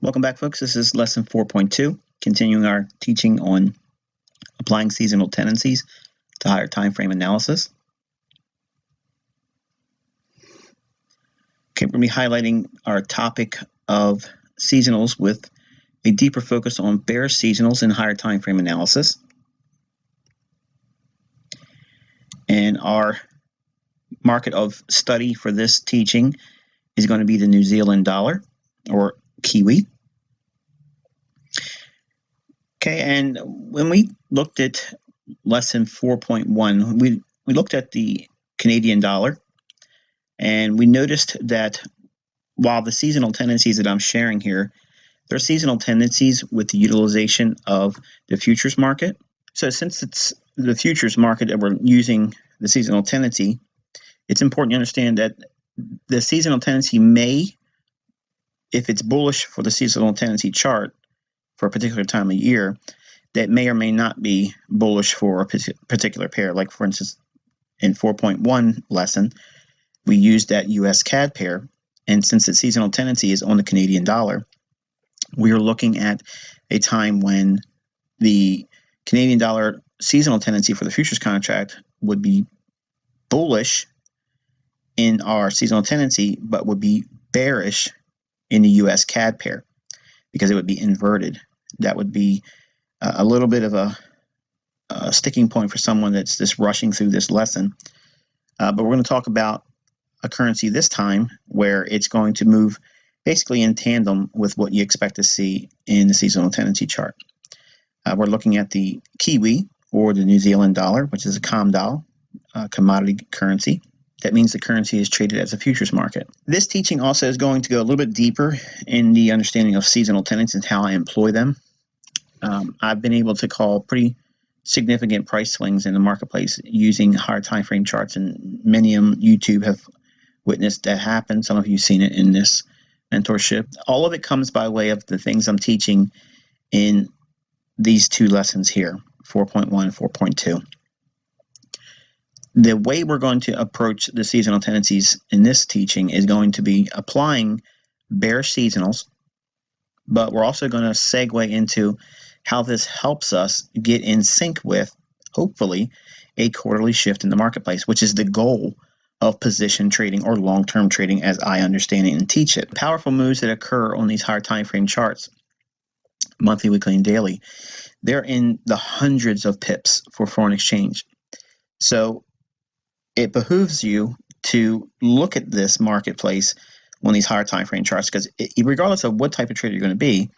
Welcome back, folks. This is lesson 4.2, continuing our teaching on applying seasonal tendencies to higher time frame analysis. Okay, we're going to be highlighting our topic of seasonals with a deeper focus on bearish seasonals in higher time frame analysis. And our market of study for this teaching is going to be the New Zealand dollar, or Kiwi. Okay, and when we looked at lesson 4.1, we looked at the Canadian dollar, and we noticed that while the seasonal tendencies that I'm sharing here, there are seasonal tendencies with the utilization of the futures market. So since it's the futures market that we're using the seasonal tendency, it's important to understand that the seasonal tendency may, if it's bullish for the seasonal tendency chart for a particular time of year, that may or may not be bullish for a particular pair. Like, for instance, in 4.1 lesson, we used that US CAD pair, and since the seasonal tendency is on the Canadian dollar, we are looking at a time when the Canadian dollar seasonal tendency for the futures contract would be bullish in our seasonal tendency, but would be bearish in the US CAD pair because it would be inverted. That would be a little bit of a sticking point for someone that's just rushing through this lesson. But we're going to talk about a currency this time where it's going to move basically in tandem with what you expect to see in the seasonal tendency chart. We're looking at the Kiwi, or the New Zealand dollar, which is a COMDOL, commodity currency. That means the currency is traded as a futures market. This teaching also is going to go a little bit deeper in the understanding of seasonal tendencies and how I employ them. I've been able to call pretty significant price swings in the marketplace using higher time frame charts, and many on YouTube have witnessed that happen. Some of you have seen it in this mentorship. All of it comes by way of the things I'm teaching in these two lessons here, 4.1 and 4.2. The way we're going to approach the seasonal tendencies in this teaching is going to be applying bearish seasonals, but we're also going to segue into how this helps us get in sync with, hopefully, a quarterly shift in the marketplace, which is the goal of position trading or long-term trading as I understand it and teach it. Powerful moves that occur on these higher time frame charts, monthly, weekly, and daily, they're in the hundreds of pips for foreign exchange. So it behooves you to look at this marketplace on these higher time frame charts, because regardless of what type of trader you're going to be,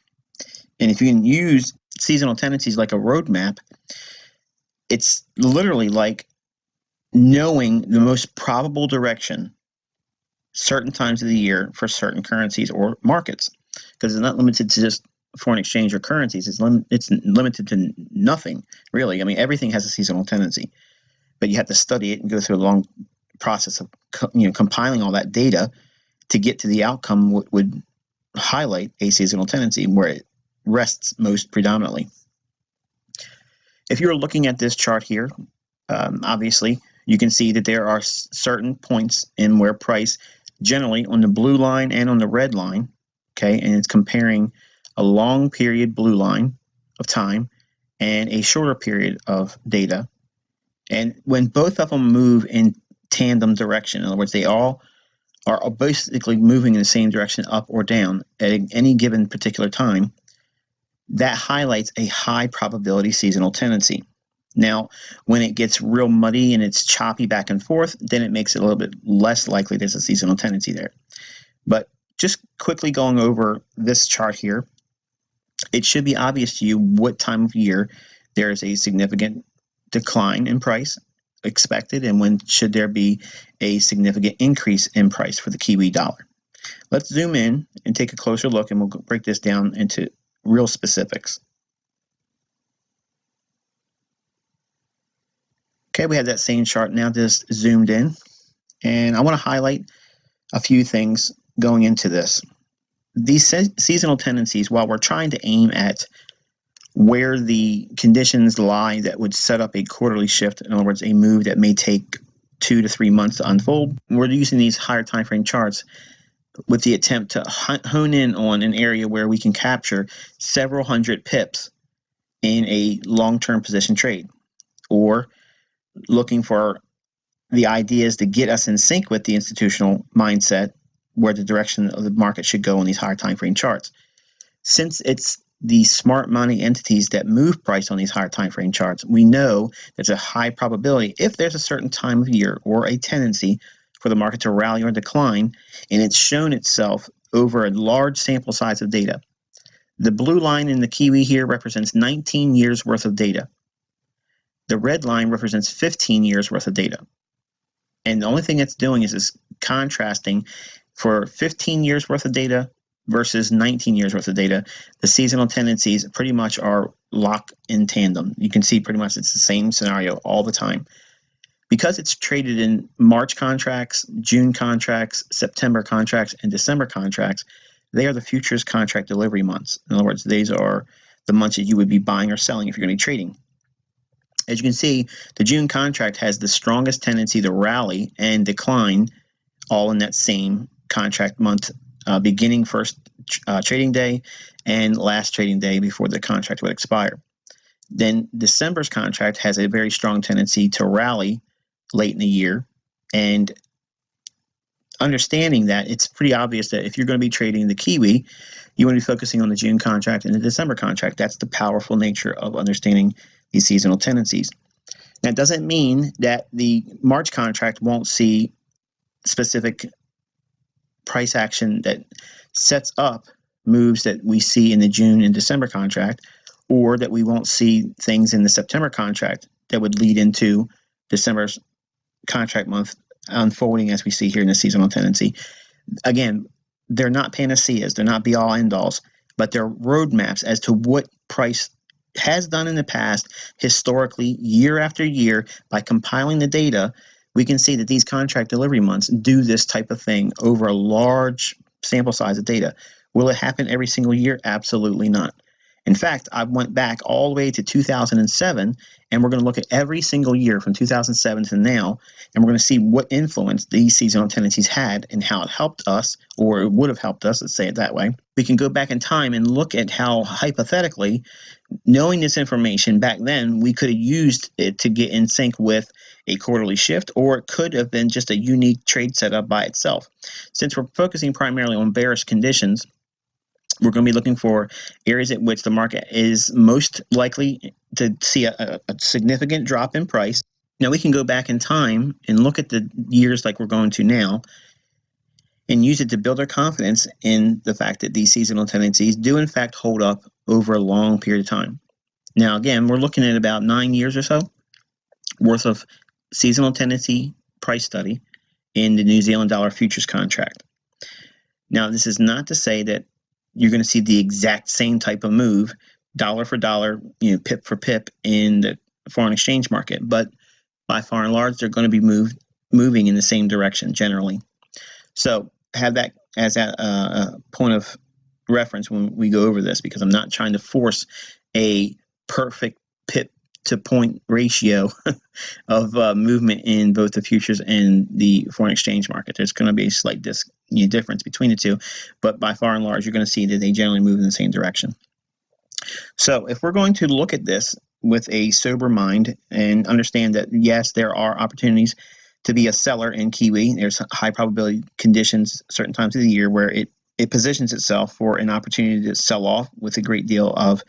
and if you can use seasonal tendencies like a roadmap, it's literally like knowing the most probable direction certain times of the year for certain currencies or markets, because it's not limited to just foreign exchange or currencies. It's limited to nothing, really. I mean, everything has a seasonal tendency, but you have to study it and go through a long process of compiling all that data to get to the outcome would highlight a seasonal tendency where it rests most predominantly. If you're looking at this chart here, obviously you can see that there are certain points in where price, generally on the blue line and on the red line, okay, and it's comparing a long period blue line of time and a shorter period of data. And when both of them move in tandem direction, in other words, they all are basically moving in the same direction, up or down, at any given particular time, that highlights a high probability seasonal tendency. Now, when it gets real muddy and it's choppy back and forth, then it makes it a little bit less likely there's a seasonal tendency there. But just quickly going over this chart here, it should be obvious to you what time of year there is a significant decline in price expected and when should there be a significant increase in price for the Kiwi dollar. Let's zoom in and take a closer look, and we'll break this down into real specifics. Okay, we have that same chart now just zoomed in, and I want to highlight a few things going into this. These seasonal tendencies, while we're trying to aim at where the conditions lie that would set up a quarterly shift, in other words, a move that may take 2 to 3 months to unfold, we're using these higher time frame charts with the attempt to hone in on an area where we can capture several hundred pips in a long-term position trade, or looking for the ideas to get us in sync with the institutional mindset where the direction of the market should go on these higher time frame charts. Since it's the smart money entities that move price on these higher time frame charts, we know there's a high probability, if there's a certain time of year or a tendency for the market to rally or decline, and it's shown itself over a large sample size of data. The blue line in the kiwi here represents 19 years worth of data. The red line represents 15 years worth of data. And the only thing it's doing is contrasting for 15 years worth of data versus 19 years worth of data. The seasonal tendencies pretty much are locked in tandem. You can see pretty much it's the same scenario all the time. Because it's traded in March contracts, June contracts, September contracts, and December contracts, they are the futures contract delivery months. In other words, these are the months that you would be buying or selling if you're going to be trading. As you can see, the June contract has the strongest tendency to rally and decline all in that same contract month, beginning first trading day and last trading day before the contract would expire. Then December's contract has a very strong tendency to rally late in the year, and understanding that, it's pretty obvious that if you're going to be trading the kiwi, you want to be focusing on the June contract and the December contract. That's the powerful nature of understanding these seasonal tendencies. That doesn't mean that the March contract won't see specific price action that sets up moves that we see in the June and December contract, or that we won't see things in the September contract that would lead into December's contract month unfolding as we see here in the seasonal tendency. Again, they're not panaceas, they're not be-all end-alls, but they're roadmaps as to what price has done in the past, historically, year after year. By compiling the data, we can see that these contract delivery months do this type of thing over a large sample size of data. Will it happen every single year? Absolutely not. In fact, I went back all the way to 2007, and we're going to look at every single year from 2007 to now, and we're going to see what influence these seasonal tendencies had and how it helped us, or it would have helped us, let's say it that way. We can go back in time and look at how, hypothetically, knowing this information back then, we could have used it to get in sync with a quarterly shift, or it could have been just a unique trade setup by itself. Since we're focusing primarily on bearish conditions, we're going to be looking for areas at which the market is most likely to see a significant drop in price. Now, we can go back in time and look at the years like we're going to now and use it to build our confidence in the fact that these seasonal tendencies do in fact hold up over a long period of time. Now, again, we're looking at about 9 years or so worth of seasonal tendency price study in the New Zealand dollar futures contract. Now, this is not to say that you're going to see the exact same type of move, dollar for dollar, pip for pip in the foreign exchange market, but by far and large, they're going to be moving in the same direction generally. So have that as a point of reference when we go over this, because I'm not trying to force a perfect pip to point ratio of movement in both the futures and the foreign exchange market. There's going to be a slight difference between the two, but by far and large, you're going to see that they generally move in the same direction. So if we're going to look at this with a sober mind and understand that, yes, there are opportunities to be a seller in kiwi. There's high probability conditions certain times of the year where it positions itself for an opportunity to sell off with a great deal of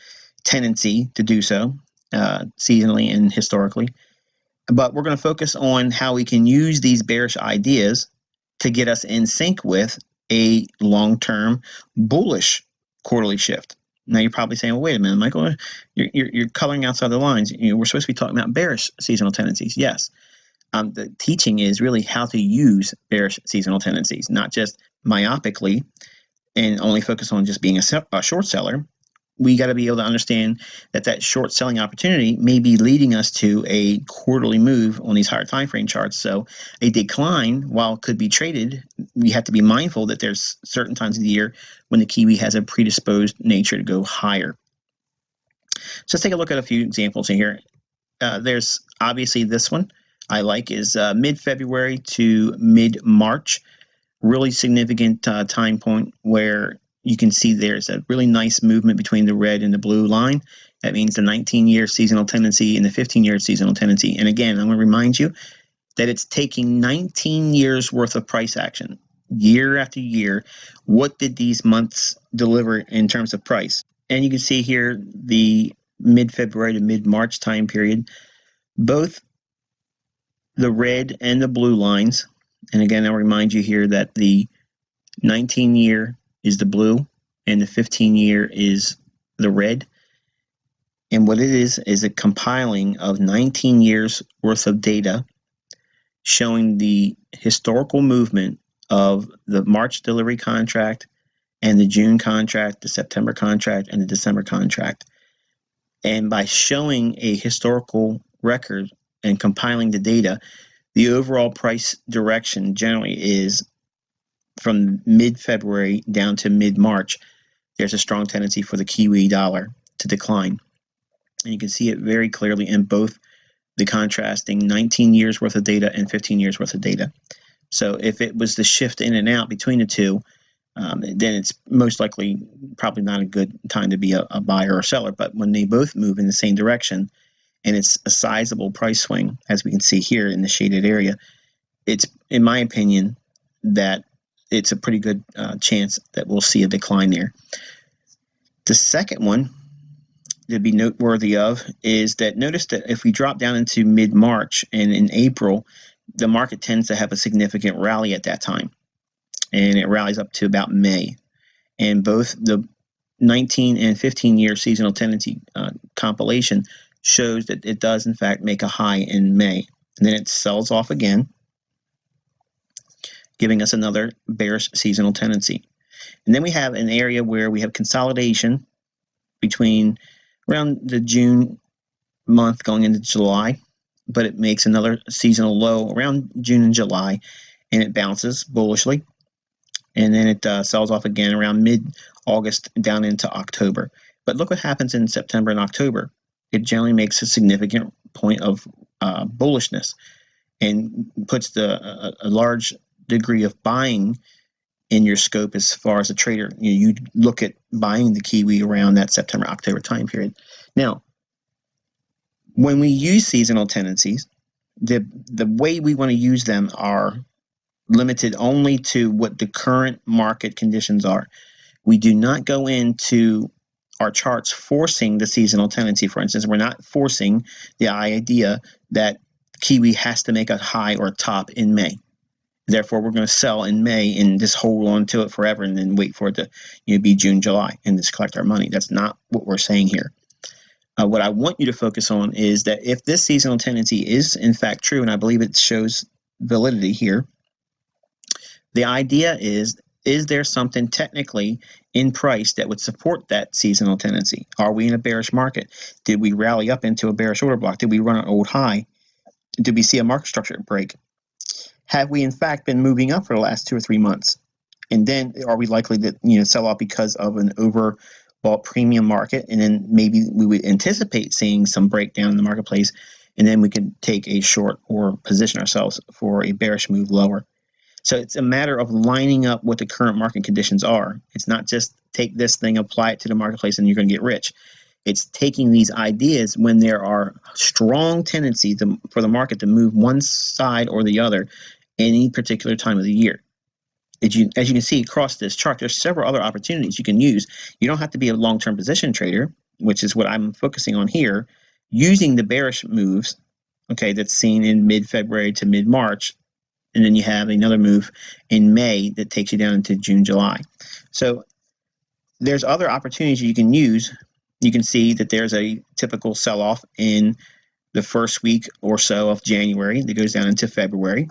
tendency to do so, seasonally and historically. But we're going to focus on how we can use these bearish ideas to get us in sync with a long-term bullish quarterly shift. Now, you're probably saying, well, wait a minute, Michael, you're coloring outside the lines. We're supposed to be talking about bearish seasonal tendencies. Yes. The teaching is really how to use bearish seasonal tendencies, not just myopically and only focus on just being a short seller. We got to be able to understand that short selling opportunity may be leading us to a quarterly move on these higher time frame charts. So a decline, while it could be traded, we have to be mindful that there's certain times of the year when the kiwi has a predisposed nature to go higher. So let's take a look at a few examples in here. There's obviously this one I like is mid-February to mid-March. really significant time point where you can see there's a really nice movement between the red and the blue line. That means the 19-year seasonal tendency and the 15-year seasonal tendency. And again, I'm going to remind you that it's taking 19 years worth of price action, year after year. What did these months deliver in terms of price? And you can see here the mid-February to mid-March time period, both the red and the blue lines. And again, I'll remind you here that the 19-year is the blue and the 15-year is the red. And what it is a compiling of 19 years worth of data showing the historical movement of the March delivery contract and the June contract, the September contract, and the December contract. And by showing a historical record and compiling the data, the overall price direction generally is from mid-February down to mid-March. There's a strong tendency for the Kiwi dollar to decline. And you can see it very clearly in both the contrasting 19 years worth of data and 15 years worth of data. So if it was the shift in and out between the two, then it's most likely probably not a good time to be a buyer or seller. But when they both move in the same direction and it's a sizable price swing, as we can see here in the shaded area, it's, in my opinion, that it's a pretty good chance that we'll see a decline there. The second one to be noteworthy of is that notice that if we drop down into mid-March and in April, the market tends to have a significant rally at that time. And it rallies up to about May. And both the 19 and 15-year seasonal tendency compilation shows that it does, in fact, make a high in May. And then it sells off again, giving us another bearish seasonal tendency. And then we have an area where we have consolidation between around the June month going into July, but it makes another seasonal low around June and July, and it bounces bullishly. And then it sells off again around mid-August down into October. But look what happens in September and October. It generally makes a significant point of bullishness and puts a large degree of buying in your scope as far as a trader. You look at buying the Kiwi around that September-October time period. Now, when we use seasonal tendencies, the way we want to use them are limited only to what the current market conditions are. We do not go into our charts forcing the seasonal tendency. For instance, we're not forcing the idea that Kiwi has to make a high or a top in May. Therefore, we're going to sell in May and just hold on to it forever and then wait for it to be June, July, and just collect our money. That's not what we're saying here. What I want you to focus on is that if this seasonal tendency is in fact true, and I believe it shows validity here, the idea is there something technically in price that would support that seasonal tendency? Are we in a bearish market? Did we rally up into a bearish order block? Did we run an old high? Did we see a market structure break? Have we in fact been moving up for the last 2 or 3 months? And then are we likely to sell off because of an overbought premium market? And then maybe we would anticipate seeing some breakdown in the marketplace, and then we can take a short or position ourselves for a bearish move lower. So it's a matter of lining up what the current market conditions are. It's not just take this thing, apply it to the marketplace, and you're going to get rich. It's taking these ideas when there are strong tendencies for the market to move one side or the other any particular time of the year. As you can see across this chart, there's several other opportunities you can use. You don't have to be a long-term position trader, which is what I'm focusing on here, using the bearish moves, okay, that's seen in mid-February to mid-March. And then you have another move in May that takes you down into June, July. So there's other opportunities you can use. You can see that there's a typical sell-off in the first week or so of January that goes down into February.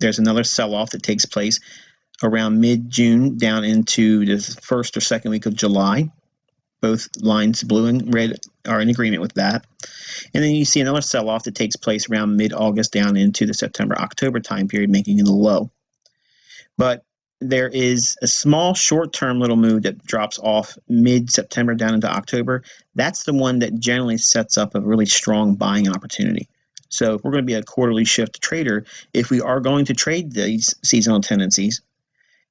There's another sell-off that takes place around mid-June down into the first or second week of July. Both lines, blue and red, are in agreement with that. And then you see another sell-off that takes place around mid-August down into the September-October time period, making it a low. But there is a small short-term little move that drops off mid-September down into October. That's the one that generally sets up a really strong buying opportunity. So if we're going to be a quarterly shift trader, if we are going to trade these seasonal tendencies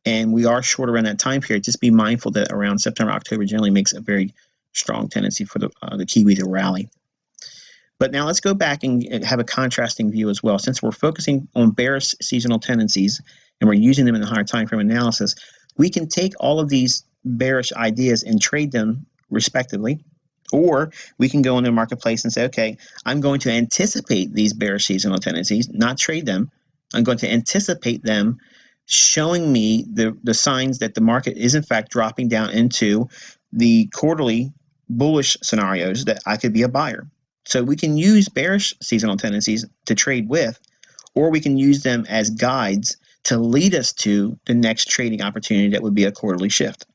and we are short around that time period, just be mindful that around September, October generally makes a very strong tendency for the Kiwi to rally. But now let's go back and have a contrasting view as well. Since we're focusing on bearish seasonal tendencies and we're using them in the higher time frame analysis, we can take all of these bearish ideas and trade them respectively. Or we can go into the marketplace and say, okay, I'm going to anticipate these bearish seasonal tendencies, not trade them. I'm going to anticipate them, showing me the signs that the market is in fact dropping down into the quarterly bullish scenarios that I could be a buyer. So we can use bearish seasonal tendencies to trade with, or we can use them as guides to lead us to the next trading opportunity that would be a quarterly shift.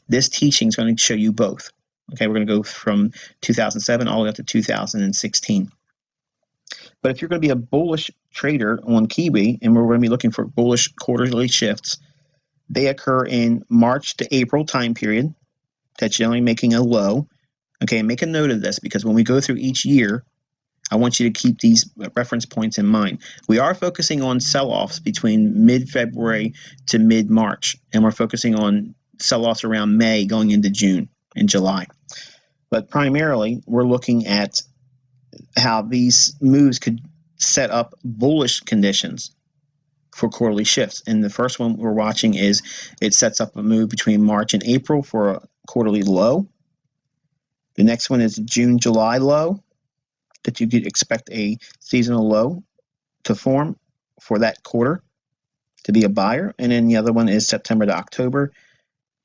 This teaching is going to show you both. Okay, we're going to go from 2007 all the way up to 2016. But if you're going to be a bullish trader on Kiwi, and we're going to be looking for bullish quarterly shifts, they occur in March to April time period. That's generally making a low. Okay, make a note of this because when we go through each year, I want you to keep these reference points in mind. We are focusing on sell-offs between mid-February to mid-March, and we're focusing on sell-offs around May going into June and July. But primarily, we're looking at how these moves could set up bullish conditions for quarterly shifts. And the first one we're watching is it sets up a move between March and April for a quarterly low. The next one is June, July low, that you could expect a seasonal low to form for that quarter to be a buyer. And then the other one is September to October,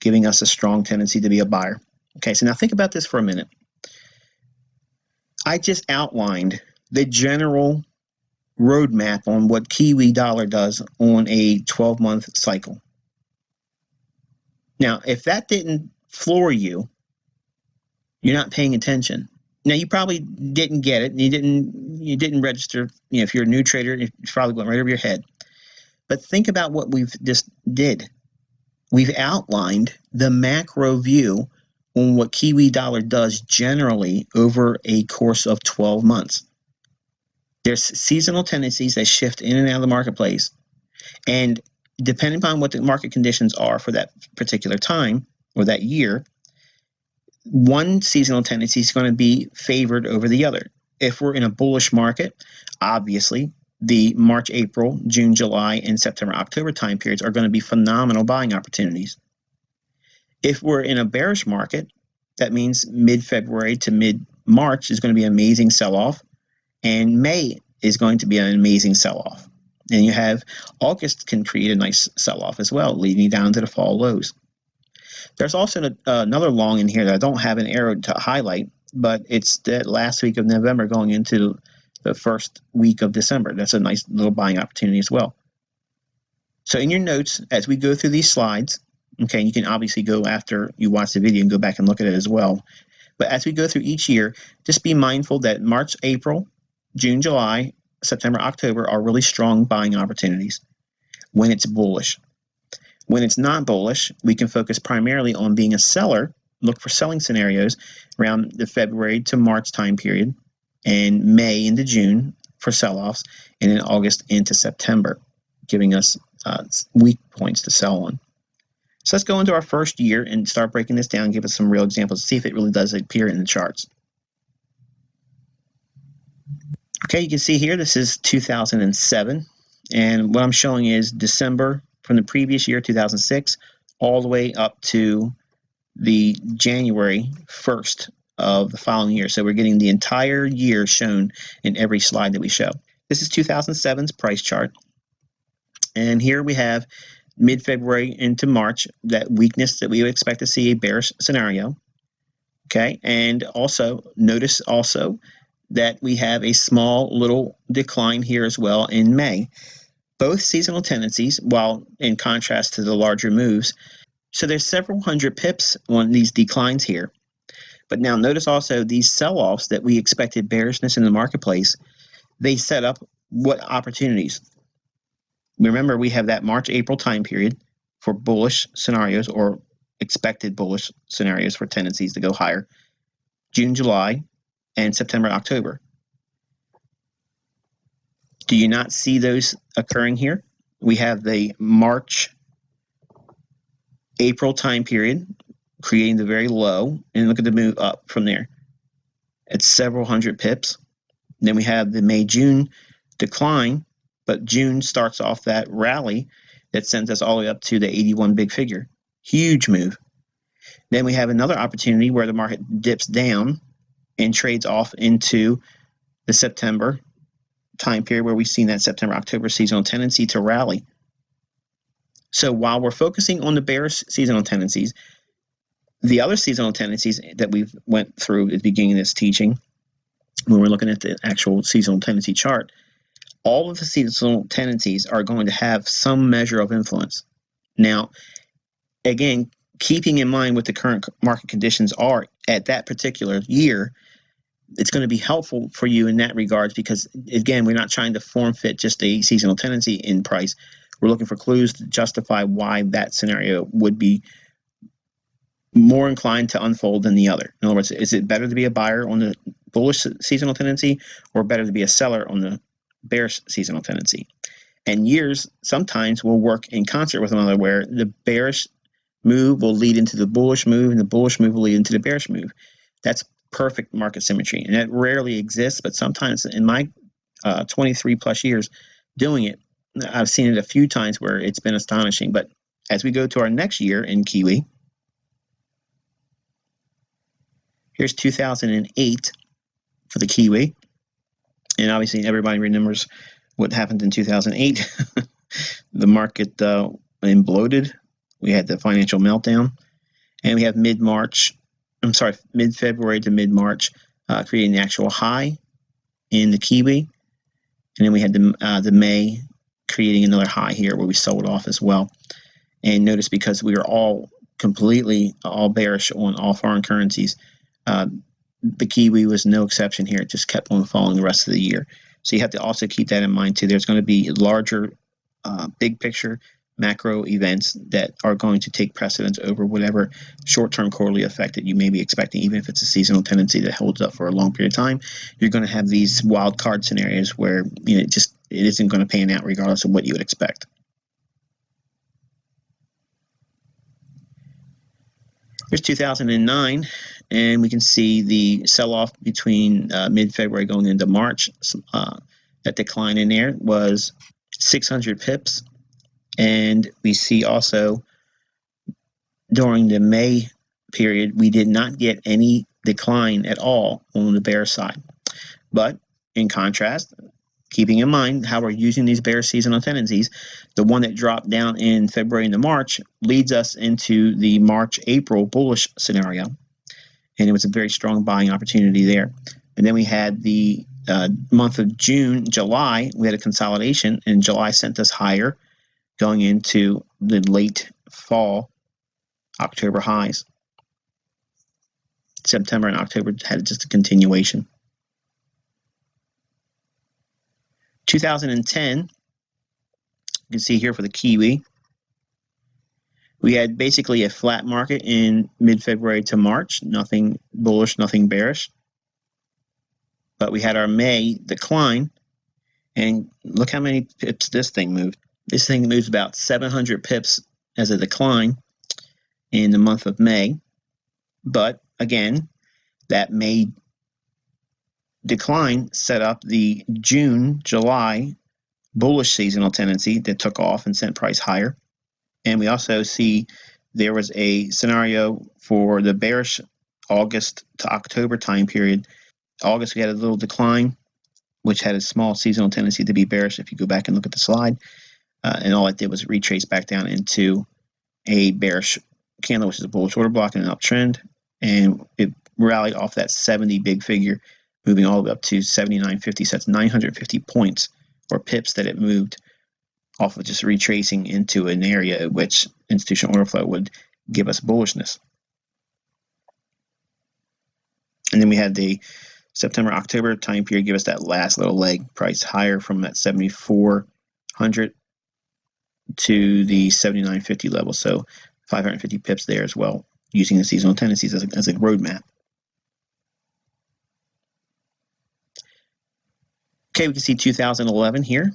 giving us a strong tendency to be a buyer. Okay, so now think about this for a minute. I just outlined the general roadmap on what Kiwi dollar does on a 12-month cycle. Now, if that didn't floor you, you're not paying attention. Now, you probably didn't get it. You didn't register. If you're a new trader, it's probably going right over your head. But think about what we've just did. We've outlined the macro view on what Kiwi dollar does generally over a course of 12 months. There's seasonal tendencies that shift in and out of the marketplace. And depending upon what the market conditions are for that particular time or that year, one seasonal tendency is going to be favored over the other. If we're in a bullish market, obviously the March, April, June, July, and September, October time periods are going to be phenomenal buying opportunities. If we're in a bearish market, that means mid-February to mid-March is going to be an amazing sell-off, and May is going to be an amazing sell-off. And you have August can create a nice sell-off as well, leading down to the fall lows. There's also another long in here that I don't have an arrow to highlight, but it's that last week of November going into the first week of December. That's a nice little buying opportunity as well. So in your notes, as we go through these slides, okay, you can obviously go after you watch the video and go back and look at it as well. But as we go through each year, just be mindful that March, April, June, July, September, October are really strong buying opportunities when it's bullish. When it's not bullish, we can focus primarily on being a seller, look for selling scenarios around the February to March time period, and May into June for sell-offs, and then August into September, giving us weak points to sell on. So let's go into our first year and start breaking this down and give us some real examples to see if it really does appear in the charts. Okay, you can see here, this is 2007, and what I'm showing is December from the previous year, 2006, all the way up to the January 1st of the following year. So we're getting the entire year shown in every slide that we show. This is 2007's price chart, and here we have mid-February into March, that weakness that we would expect to see a bearish scenario. Okay, and also notice also that we have a small little decline here as well in May. Both seasonal tendencies, while in contrast to the larger moves. So there's several hundred pips on these declines here. But now notice also these sell-offs that we expected bearishness in the marketplace, they set up what opportunities? Remember, we have that March-April time period for bullish scenarios or expected bullish scenarios for tendencies to go higher. June, July, and September, October. Do you not see those occurring here? We have the March, April time period creating the very low, and look at the move up from there. It's several hundred pips. Then we have the May, June decline, but June starts off that rally that sends us all the way up to the 81 big figure. Huge move. Then we have another opportunity where the market dips down and trades off into the September time period where we've seen that September-October seasonal tendency to rally. So while we're focusing on the bearish seasonal tendencies, the other seasonal tendencies that we've went through at the beginning of this teaching, when we're looking at the actual seasonal tendency chart, all of the seasonal tendencies are going to have some measure of influence. Now, again, keeping in mind what the current market conditions are at that particular year, it's going to be helpful for you in that regards because, again, we're not trying to form fit just a seasonal tendency in price. We're looking for clues to justify why that scenario would be more inclined to unfold than the other. In other words, is it better to be a buyer on the bullish seasonal tendency or better to be a seller on the bearish seasonal tendency? And years sometimes will work in concert with one another where the bearish move will lead into the bullish move and the bullish move will lead into the bearish move. That's perfect market symmetry, and that rarely exists, but sometimes in my 23 plus years doing it, I've seen it a few times where it's been astonishing. But as we go to our next year in Kiwi, here's 2008 for the Kiwi, and obviously everybody remembers what happened in 2008. The market imploded. We had the financial meltdown, and we have mid-February to mid-March, creating the actual high in the Kiwi, and then we had the May creating another high here where we sold off as well. And notice because we are all bearish on all foreign currencies, the Kiwi was no exception here. It just kept on falling the rest of the year. So you have to also keep that in mind too. There's going to be larger, big picture macro events that are going to take precedence over whatever short-term quarterly effect that you may be expecting. Even if it's a seasonal tendency that holds up for a long period of time, you're going to have these wild card scenarios where it isn't going to pan out regardless of what you would expect. Here's 2009, and we can see the sell-off between mid-February going into March. That decline in there was 600 pips. And we see also during the May period, we did not get any decline at all on the bear side. But in contrast, keeping in mind how we're using these bear seasonal tendencies, the one that dropped down in February into March leads us into the March-April bullish scenario. And it was a very strong buying opportunity there. And then we had the month of June, July, we had a consolidation, and July sent us higher, going into the late fall, October highs. September and October had just a continuation. 2010, you can see here for the Kiwi, we had basically a flat market in mid-February to March, nothing bullish, nothing bearish. But we had our May decline, and look how many pips this thing moved. This thing moves about 700 pips as a decline in the month of May. But again, that May decline set up the June, July bullish seasonal tendency that took off and sent price higher. And we also see there was a scenario for the bearish August to October time period. August, we had a little decline, which had a small seasonal tendency to be bearish if you go back and look at the slide. And all it did was retrace back down into a bearish candle, which is a bullish order block and an uptrend. And it rallied off that 70 big figure, moving all the way up to 79.50. So that's 950 points or pips that it moved off of just retracing into an area at which institutional order flow would give us bullishness. And then we had the September, October time period give us that last little leg, price higher from that 7,400 to the 79.50 level. So 550 pips there as well, using the seasonal tendencies as a roadmap. Okay, we can see 2011 here.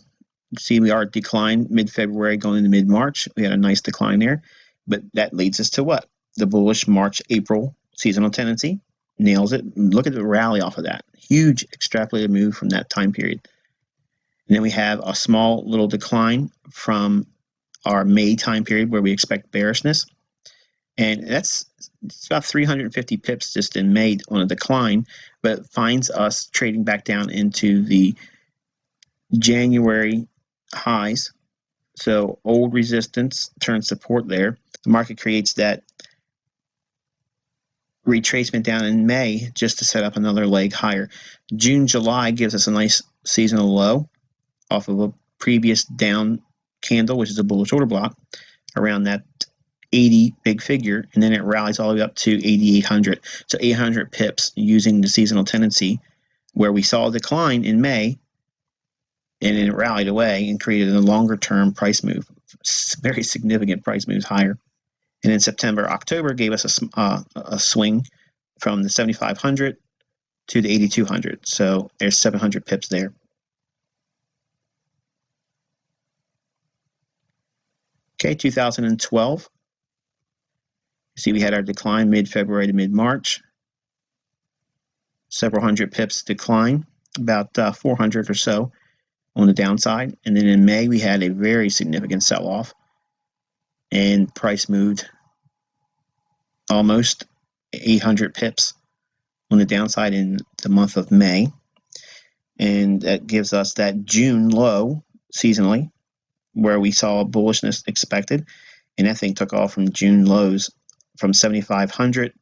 You see we are declined mid-February going into mid-March. We had a nice decline there, but that leads us to what? The bullish March-April seasonal tendency. Nails it. Look at the rally off of that. Huge extrapolated move from that time period. And then we have a small little decline from our May time period where we expect bearishness. And it's about 350 pips just in May on a decline, but it finds us trading back down into the January highs. So old resistance turns support there. The market creates that retracement down in May just to set up another leg higher. June, July gives us a nice seasonal low off of a previous down candle, which is a bullish order block, around that 80 big figure, and then it rallies all the way up to 8,800. So 800 pips using the seasonal tendency, where we saw a decline in May, and then it rallied away and created a longer-term price move, very significant price moves higher. And in September, October gave us a swing from the 7,500 to the 8,200. So there's 700 pips there. Okay, 2012. See, we had our decline mid-February to mid-March. Several hundred pips decline, about 400 or so on the downside. And then in May, we had a very significant sell-off, and price moved almost 800 pips on the downside in the month of May. And that gives us that June low seasonally, where we saw bullishness expected. And that thing took off from June lows from 7,500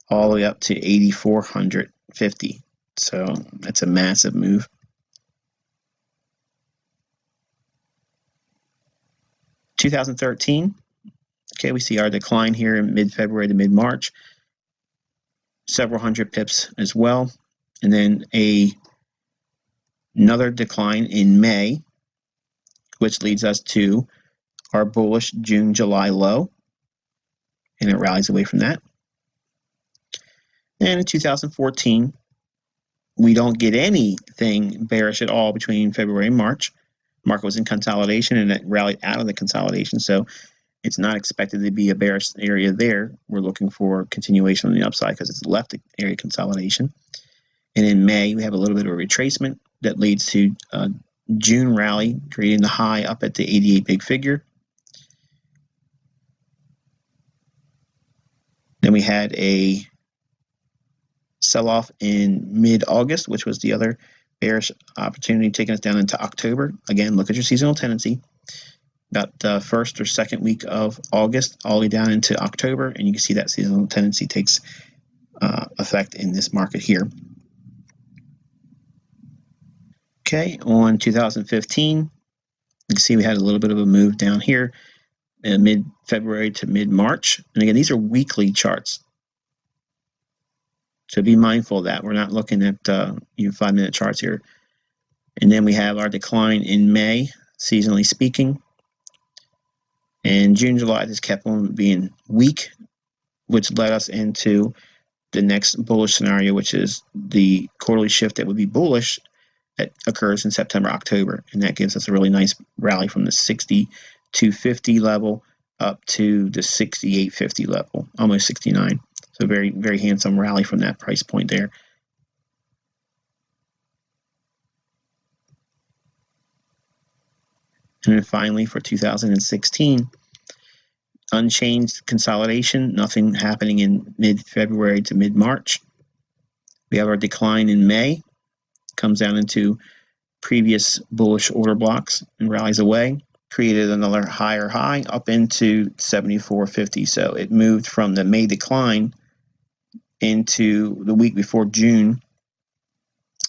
all the way up to 8,450. So that's a massive move. In 2013, okay, we see our decline here in mid-February to mid-March, several hundred pips as well, and then another decline in May, which leads us to our bullish June-July low, and it rallies away from that. And in 2014, we don't get anything bearish at all between February and March. Market was in consolidation, and it rallied out of the consolidation, so it's not expected to be a bearish area there. We're looking for continuation on the upside because it's left the area consolidation. And in May, we have a little bit of a retracement that leads to a June rally, creating the high up at the 88 big figure. Then we had a sell-off in mid-August, which was the other bearish opportunity, taking us down into October. Again, look at your seasonal tendency. About the first or second week of August, all the way down into October, and you can see that seasonal tendency takes effect in this market here. Okay, on 2015, you can see we had a little bit of a move down here, mid-February to mid-March. And again, these are weekly charts. So be mindful of that. We're not looking at 5-minute charts here. And then we have our decline in May, seasonally speaking. And June, July just kept on being weak, which led us into the next bullish scenario, which is the quarterly shift that would be bullish that occurs in September, October. And that gives us a really nice rally from the 6250 level up to the 6850 level, almost 69. So very, very handsome rally from that price point there. And then finally for 2016, unchanged consolidation, nothing happening in mid-February to mid-March. We have our decline in May, comes down into previous bullish order blocks and rallies away. Created another higher high up into 7450. So it moved from the May decline into the week before June,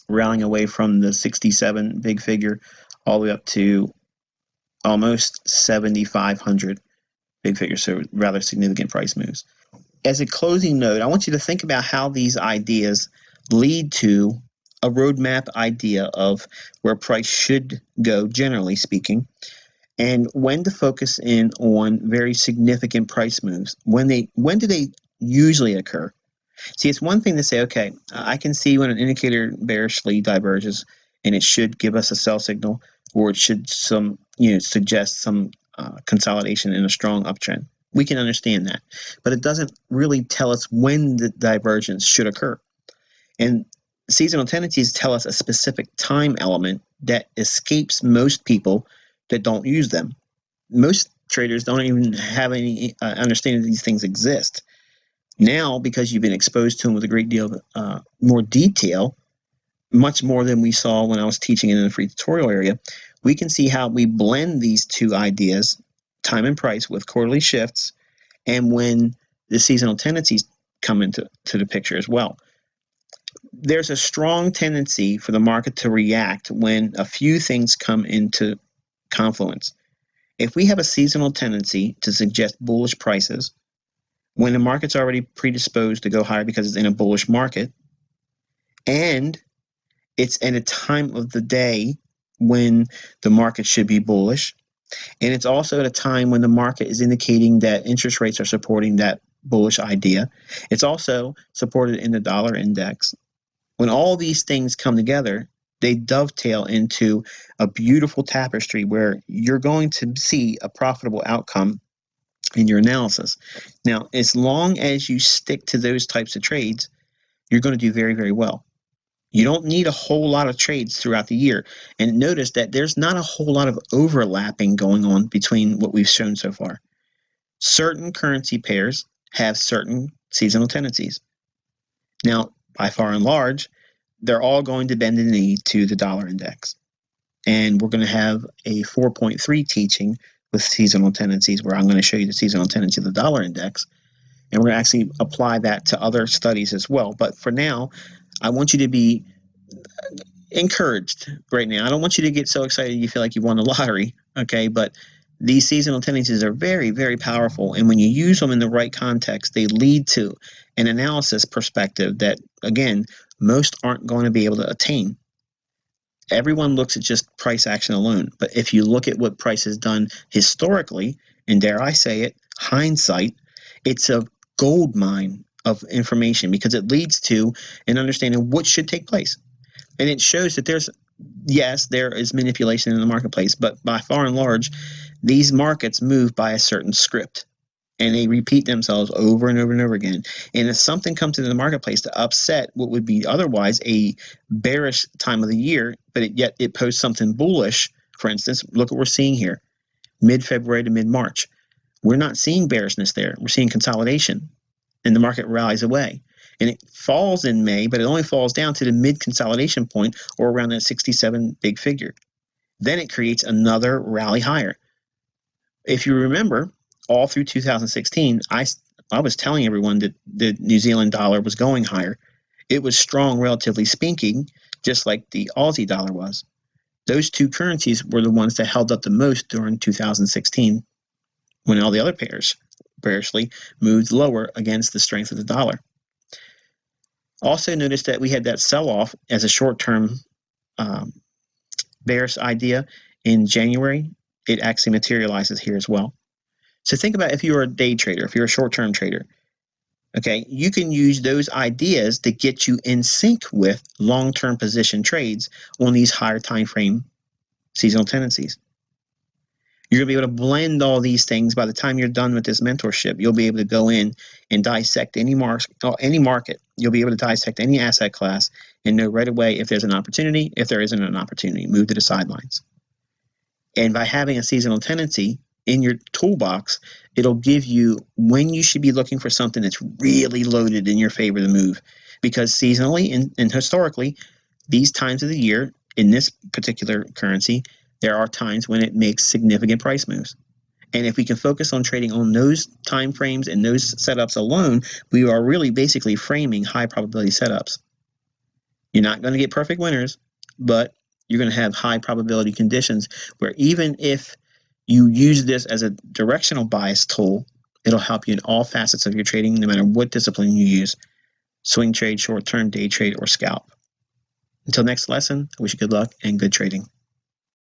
rallying away from the 67 big figure all the way up to almost 7,500 big figure. So rather significant price moves. As a closing note, I want you to think about how these ideas lead to a roadmap idea of where price should go, generally speaking, and when to focus in on very significant price moves. When do they usually occur? See, it's one thing to say, okay, I can see when an indicator bearishly diverges and it should give us a sell signal, or it should suggest some consolidation in a strong uptrend. We can understand that, but it doesn't really tell us when the divergence should occur. And seasonal tendencies tell us a specific time element that escapes most people that don't use them. Most traders don't even have any understanding that these things exist. Now, because you've been exposed to them with a great deal of more detail, much more than we saw when I was teaching in the free tutorial area, we can see how we blend these two ideas, time and price, with quarterly shifts, and when the seasonal tendencies come into the picture as well. There's a strong tendency for the market to react when a few things come into confluence. If we have a seasonal tendency to suggest bullish prices, when the market's already predisposed to go higher because it's in a bullish market, and it's at a time of the day when the market should be bullish, and it's also at a time when the market is indicating that interest rates are supporting that bullish idea. It's also supported in the dollar index. When all these things come together, they dovetail into a beautiful tapestry where you're going to see a profitable outcome in your analysis. Now, as long as you stick to those types of trades, you're going to do very, very well. You don't need a whole lot of trades throughout the year. And notice that there's not a whole lot of overlapping going on between what we've shown so far. Certain currency pairs have certain seasonal tendencies. Now, by far and large, they're all going to bend the knee to the dollar index. And we're going to have a 4.3 teaching with seasonal tendencies where I'm going to show you the seasonal tendency of the dollar index. And we're going to actually apply that to other studies as well. But for now, I want you to be encouraged right now. I don't want you to get so excited you feel like you won the lottery, okay? But these seasonal tendencies are very, very powerful. And when you use them in the right context, they lead to an analysis perspective that, again, most aren't going to be able to attain. Everyone looks at just price action alone. But if you look at what price has done historically, and dare I say it, hindsight, it's a gold mine of information because it leads to an understanding of what should take place. And it shows that there is manipulation in the marketplace, but by far and large, these markets move by a certain script. And they repeat themselves over and over and over again. And if something comes into the marketplace to upset what would be otherwise a bearish time of the year, but yet it posts something bullish, for instance, look what we're seeing here, mid-February to mid-March. We're not seeing bearishness there. We're seeing consolidation, and the market rallies away. And it falls in May, but it only falls down to the mid-consolidation point or around that 67 big figure. Then it creates another rally higher. If you remember, all through 2016, I was telling everyone that the New Zealand dollar was going higher. It was strong, relatively speaking, just like the Aussie dollar was. Those two currencies were the ones that held up the most during 2016 when all the other pairs bearishly moved lower against the strength of the dollar. Also notice that we had that sell-off as a short-term bearish idea in January. It actually materializes here as well. So think about if you're a day trader, if you're a short-term trader, okay, you can use those ideas to get you in sync with long-term position trades on these higher time frame seasonal tendencies. You're going to be able to blend all these things. By the time you're done with this mentorship, you'll be able to go in and dissect any market. You'll be able to dissect any asset class and know right away if there's an opportunity, if there isn't an opportunity, move to the sidelines. And by having a seasonal tendency in your toolbox, it'll give you when you should be looking for something that's really loaded in your favor to move. Because seasonally and historically, these times of the year, in this particular currency, there are times when it makes significant price moves. And if we can focus on trading on those time frames and those setups alone, we are really basically framing high probability setups. You're not going to get perfect winners, but you're going to have high probability conditions where even if you use this as a directional bias tool, it'll help you in all facets of your trading, no matter what discipline you use, swing trade, short-term, day trade, or scalp. Until next lesson, I wish you good luck and good trading.